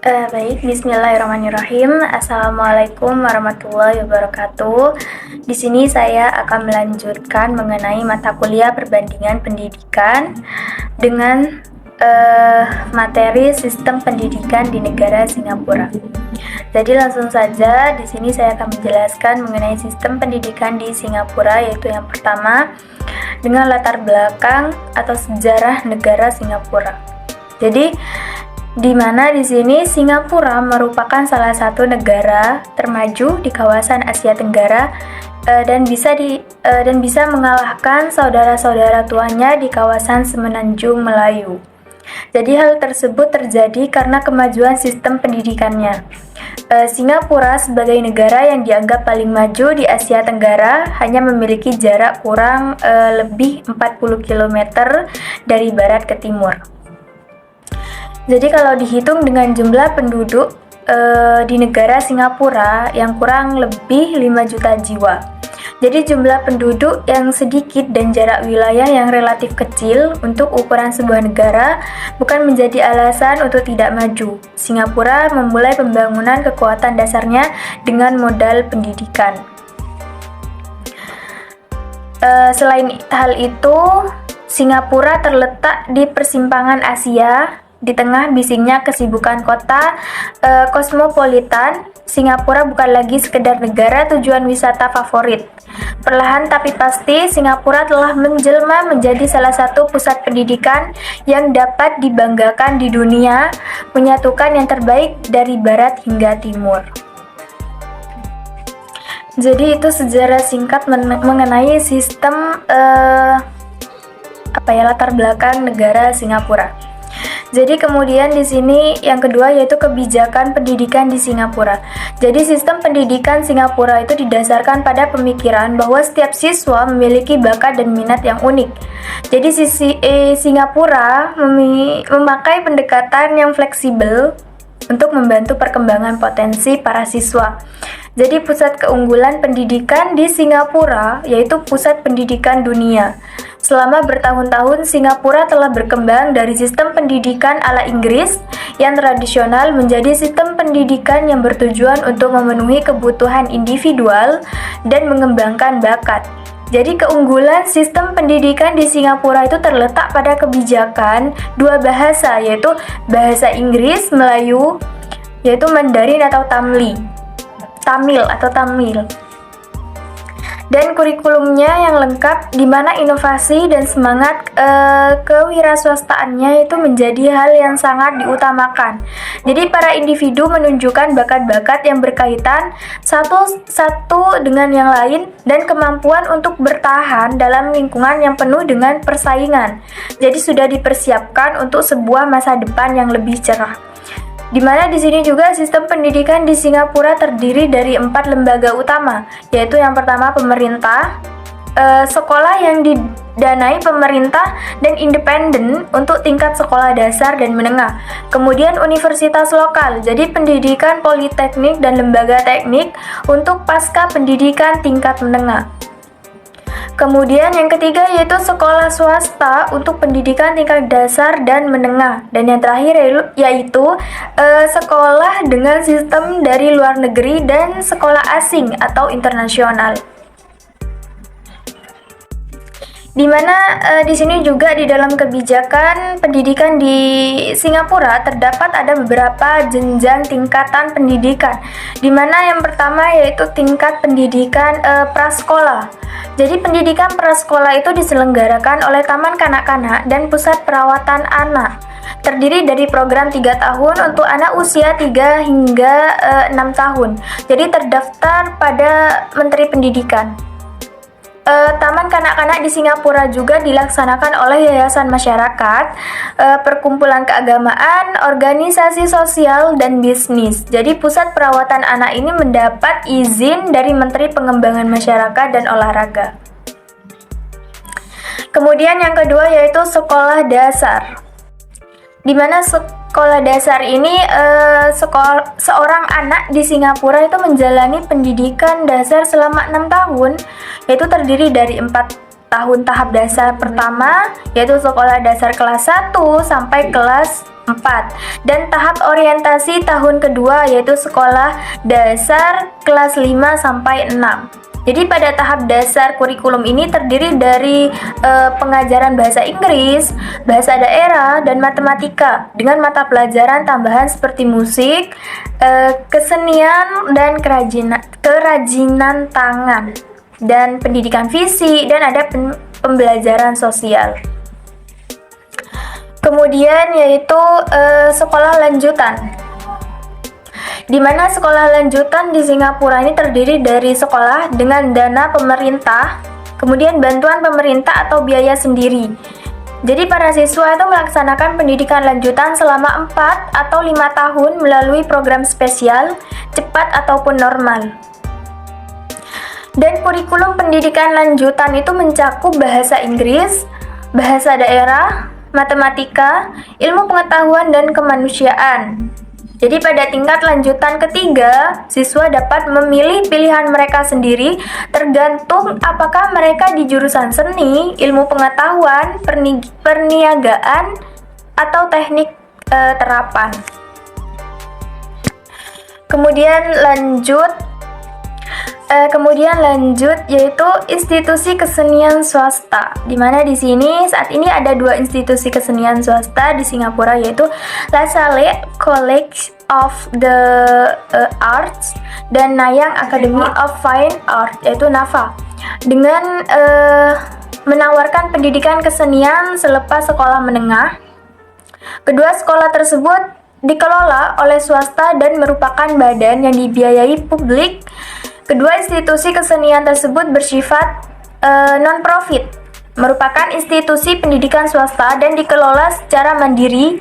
Baik, Bismillahirrahmanirrahim. Assalamualaikum warahmatullahi wabarakatuh. Di sini saya akan melanjutkan mengenai mata kuliah perbandingan pendidikan dengan materi sistem pendidikan di negara Singapura. Jadi langsung saja di sini saya akan menjelaskan mengenai sistem pendidikan di Singapura, yaitu yang pertama dengan latar belakang atau sejarah negara Singapura. Jadi di mana di sini Singapura merupakan salah satu negara termaju di kawasan Asia Tenggara dan bisa mengalahkan saudara-saudara tuanya di kawasan Semenanjung Melayu. Jadi hal tersebut terjadi karena kemajuan sistem pendidikannya. Singapura sebagai negara yang dianggap paling maju di Asia Tenggara hanya memiliki jarak kurang lebih 40 km dari barat ke timur. Jadi kalau dihitung dengan jumlah penduduk di negara Singapura yang kurang lebih 5 juta jiwa. Jadi jumlah penduduk yang sedikit dan jarak wilayah yang relatif kecil untuk ukuran sebuah negara bukan menjadi alasan untuk tidak maju. Singapura memulai pembangunan kekuatan dasarnya dengan modal pendidikan. Selain hal itu, Singapura terletak di persimpangan Asia. Di tengah bisingnya kesibukan kota kosmopolitan, Singapura bukan lagi sekedar negara tujuan wisata favorit. Perlahan tapi pasti, Singapura telah menjelma menjadi salah satu pusat pendidikan yang dapat dibanggakan di dunia, menyatukan yang terbaik dari barat hingga timur. Jadi itu sejarah singkat mengenai sistem latar belakang negara Singapura. Jadi kemudian di sini yang kedua yaitu kebijakan pendidikan di Singapura. Jadi sistem pendidikan Singapura itu didasarkan pada pemikiran bahwa setiap siswa memiliki bakat dan minat yang unik. Jadi Singapura memakai pendekatan yang fleksibel untuk membantu perkembangan potensi para siswa. Jadi pusat keunggulan pendidikan di Singapura yaitu pusat pendidikan dunia. Selama bertahun-tahun, Singapura telah berkembang dari sistem pendidikan ala Inggris yang tradisional menjadi sistem pendidikan yang bertujuan untuk memenuhi kebutuhan individual dan mengembangkan bakat. Jadi keunggulan sistem pendidikan di Singapura itu terletak pada kebijakan dua bahasa, yaitu bahasa Inggris, Melayu, yaitu Mandarin atau Tamil. Dan kurikulumnya yang lengkap, di mana inovasi dan semangat kewirausahawastaannya itu menjadi hal yang sangat diutamakan. Jadi para individu menunjukkan bakat-bakat yang berkaitan satu dengan yang lain dan kemampuan untuk bertahan dalam lingkungan yang penuh dengan persaingan. Jadi sudah dipersiapkan untuk sebuah masa depan yang lebih cerah. Di mana di sini juga sistem pendidikan di Singapura terdiri dari 4 lembaga utama, yaitu yang pertama pemerintah, sekolah yang didanai pemerintah dan independen untuk tingkat sekolah dasar dan menengah. Kemudian universitas lokal, jadi pendidikan politeknik dan lembaga teknik untuk pasca pendidikan tingkat menengah. Kemudian yang ketiga yaitu sekolah swasta untuk pendidikan tingkat dasar dan menengah. Dan yang terakhir yaitu sekolah dengan sistem dari luar negeri dan sekolah asing atau internasional. Di mana di sini juga di dalam kebijakan pendidikan di Singapura terdapat ada beberapa jenjang tingkatan pendidikan. Di mana yang pertama yaitu tingkat pendidikan prasekolah. Jadi pendidikan prasekolah itu diselenggarakan oleh Taman Kanak-kanak dan Pusat Perawatan Anak. Terdiri dari program 3 tahun untuk anak usia 3 hingga 6 tahun. Jadi terdaftar pada Menteri Pendidikan. Taman Kanak-kanak di Singapura juga dilaksanakan oleh yayasan masyarakat, perkumpulan keagamaan, organisasi sosial, dan bisnis. Jadi pusat perawatan anak ini mendapat izin dari Menteri Pengembangan Masyarakat dan Olahraga. Kemudian yang kedua yaitu sekolah dasar. Di mana sekolah dasar ini seorang anak di Singapura itu menjalani pendidikan dasar selama 6 tahun, yaitu terdiri dari 4 tahun tahap dasar pertama, yaitu sekolah dasar kelas 1 sampai kelas 4. 4 dan tahap orientasi tahun kedua yaitu sekolah dasar kelas 5 sampai 6. Jadi pada tahap dasar kurikulum ini terdiri dari pengajaran bahasa Inggris, bahasa daerah, dan matematika dengan mata pelajaran tambahan seperti musik, kesenian, dan kerajinan tangan, dan pendidikan fisik, dan ada pembelajaran sosial. Kemudian yaitu sekolah lanjutan, di mana sekolah lanjutan di Singapura ini terdiri dari sekolah dengan dana pemerintah, kemudian bantuan pemerintah atau biaya sendiri. Jadi para siswa itu melaksanakan pendidikan lanjutan selama 4 atau 5 tahun melalui program spesial, cepat ataupun normal. Dan kurikulum pendidikan lanjutan itu mencakup bahasa Inggris, bahasa daerah, matematika, ilmu pengetahuan, dan kemanusiaan. Jadi pada tingkat lanjutan ketiga, siswa dapat memilih pilihan mereka sendiri tergantung apakah mereka di jurusan seni, ilmu pengetahuan, perniagaan, atau teknik terapan. Kemudian lanjut yaitu institusi kesenian swasta, di mana di sini saat ini ada 2 institusi kesenian swasta di Singapura yaitu La Salle College of the Arts dan Nanyang Academy of Fine Art yaitu NAFA, dengan menawarkan pendidikan kesenian selepas sekolah menengah. Kedua sekolah tersebut dikelola oleh swasta dan merupakan badan yang dibiayai publik. Kedua institusi kesenian tersebut bersifat non-profit, merupakan institusi pendidikan swasta dan dikelola secara mandiri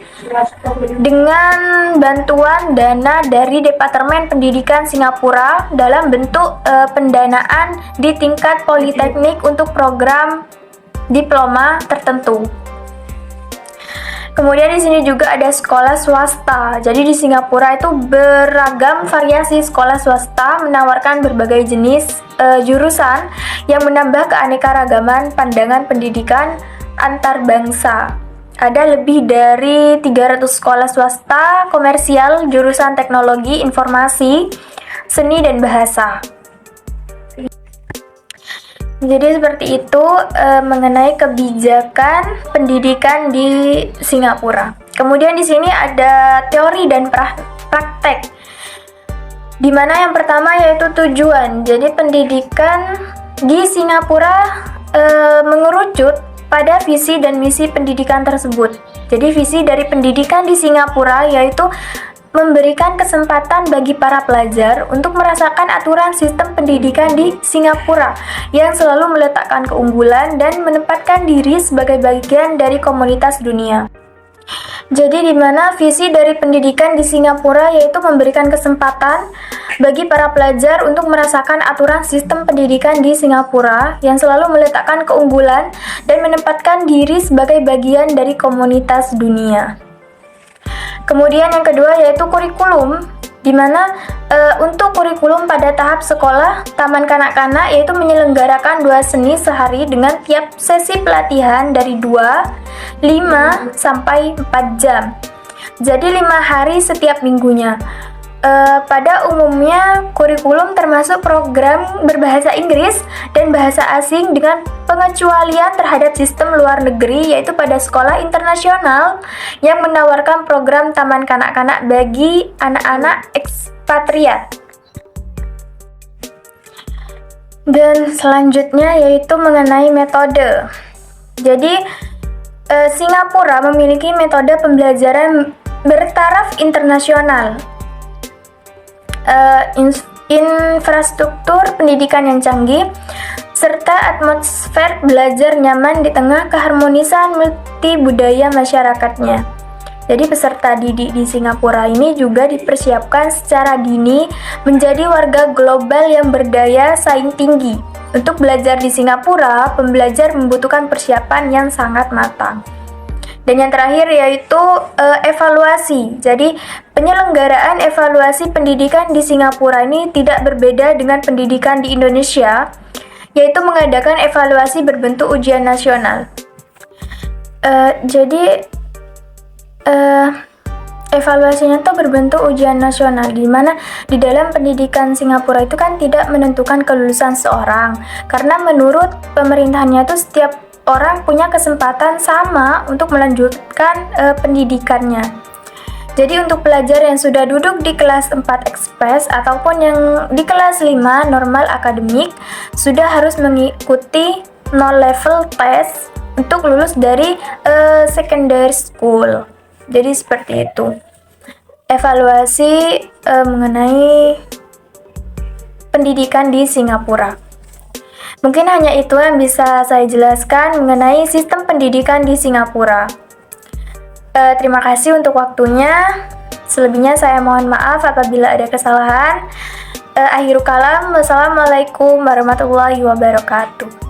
dengan bantuan dana dari Departemen Pendidikan Singapura dalam bentuk pendanaan di tingkat politeknik untuk program diploma tertentu. Kemudian di sini juga ada sekolah swasta. Jadi di Singapura itu beragam variasi sekolah swasta menawarkan berbagai jenis jurusan yang menambah keanekaragaman pandangan pendidikan antar bangsa. Ada lebih dari 300 sekolah swasta komersial jurusan teknologi, informasi, seni, dan bahasa. Jadi seperti itu mengenai kebijakan pendidikan di Singapura. Kemudian di sini ada teori dan praktek. Di mana yang pertama yaitu tujuan. Jadi pendidikan di Singapura mengerucut pada visi dan misi pendidikan tersebut. Jadi visi dari pendidikan di Singapura yaitu memberikan kesempatan bagi para pelajar untuk merasakan aturan sistem pendidikan di Singapura yang selalu meletakkan keunggulan dan menempatkan diri sebagai bagian dari komunitas dunia. Jadi di mana visi dari pendidikan di Singapura yaitu memberikan kesempatan bagi para pelajar untuk merasakan aturan sistem pendidikan di Singapura yang selalu meletakkan keunggulan dan menempatkan diri sebagai bagian dari komunitas dunia. Kemudian yang kedua yaitu kurikulum, di mana untuk kurikulum pada tahap sekolah taman kanak-kanak yaitu menyelenggarakan 2 seni sehari dengan tiap sesi pelatihan dari 2, 5, sampai 4 jam. Jadi 5 hari setiap minggunya. Pada umumnya kurikulum termasuk program berbahasa Inggris dan bahasa asing dengan pengecualian terhadap sistem luar negeri yaitu pada sekolah internasional yang menawarkan program taman kanak-kanak bagi anak-anak ekspatriat. Dan selanjutnya yaitu mengenai metode. Jadi Singapura memiliki metode pembelajaran bertaraf internasional. Infrastruktur pendidikan yang canggih, serta atmosfer belajar nyaman di tengah keharmonisan multi budaya masyarakatnya. Jadi peserta didik di Singapura ini juga dipersiapkan secara dini menjadi warga global yang berdaya saing tinggi. Untuk belajar di Singapura, pembelajar membutuhkan persiapan yang sangat matang. Dan yang terakhir yaitu evaluasi. Jadi penyelenggaraan evaluasi pendidikan di Singapura ini tidak berbeda dengan pendidikan di Indonesia, yaitu mengadakan evaluasi berbentuk ujian nasional. Evaluasinya tuh berbentuk ujian nasional, di mana di dalam pendidikan Singapura itu kan tidak menentukan kelulusan seorang, karena menurut pemerintahannya tuh setiap orang punya kesempatan sama untuk melanjutkan pendidikannya. Jadi untuk pelajar yang sudah duduk di kelas 4 ekspres ataupun yang di kelas 5 normal akademik sudah harus mengikuti level test untuk lulus dari secondary school. Jadi seperti itu. Evaluasi mengenai pendidikan di Singapura. Mungkin hanya itu yang bisa saya jelaskan mengenai sistem pendidikan di Singapura. Terima kasih untuk waktunya. Selebihnya saya mohon maaf apabila ada kesalahan. Akhirul kalam, wassalamualaikum warahmatullahi wabarakatuh.